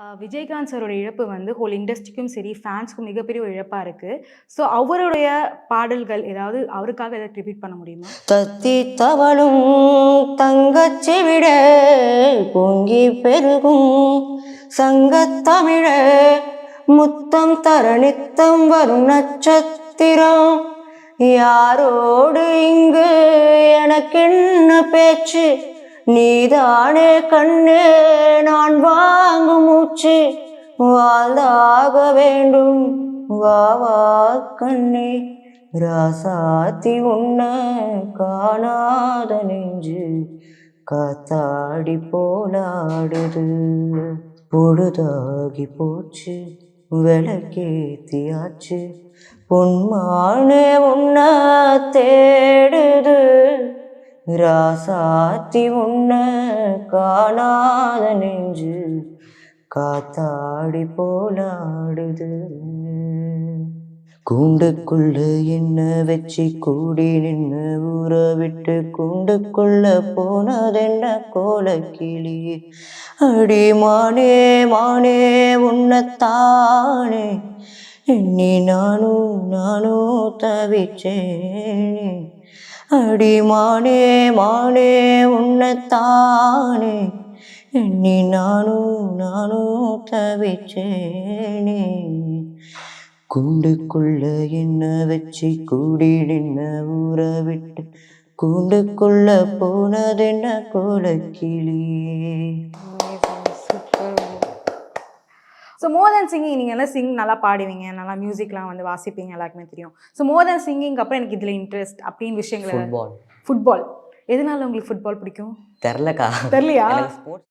விஜயகாந்த் சாரோட இழப்பு வந்து ஹோல் இண்டஸ்ட்ரிக்கும் சரி, ஃபேன்ஸ்க்கும் மிகப்பெரிய ஒரு இழப்பா இருக்கு. ஸோ அவருடைய பாடல்கள் ஏதாவது அவருக்காக ஏதாவது ட்ரிபியூட் பண்ண முடியுமா? தத்தி தவளும் தங்கச்சி விட பொங்கி பெருகும் சங்கத்தமிழ முத்தம் தர நித்தம் வரும் நட்சத்திரம் யாரோடு இங்கு எனக்கென்ன பேச்சு நீதானே கண்ணே நான் வாங்கும் மூச்சு வாழ்ந்தாக வேண்டும் வா வா கண்ணே ராசாத்தி உன்ன காணாத நெஞ்சு காத்தாடி போலாடுது பொழுதாகி போச்சு விளக்கேத்தியாச்சு பொன்மானே உன்ன தேடுது ராசாத்தி உன்ன காணாத நெஞ்சு காத்தாடி போலாடுது கூண்டுக்குள்ள என்ன வச்சு கூடி நின்று ஊற விட்டு கூண்டுக்குள்ள போனதென்ன கோலக்கிளி அடி மானே மானே உன்னத்தானே எண்ணி நானும் தவிச்சேனே அடி மானே மானே உன்னத்தானே எண்ணி நானும் தவிச்சேனே கூண்டுக்குள்ள என்ன வச்சு கூடி நின்ன ஊற விட்டு கூண்டுக்குள்ள போனதென்ன கோலக்கிளியே. ஸோ மோர் தென் சிங்கிங் நீங்கள் எல்லாம் நல்லா பாடுவீங்க, நல்லா மியூசிக்லாம் வந்து வாசிப்பீங்க, எல்லாருக்குமே தெரியும். ஸோ மோர் தென் சிங்கிங் அப்புறம் எனக்கு இதில் இன்ட்ரெஸ்ட் அப்படின்னு விஷயங்கள். ஃபுட்பால் எதனால உங்களுக்கு ஃபுட்பால் பிடிக்கும்? தெரிலக்கா, தெரியலையா? ஸ்போர்ட்ஸ்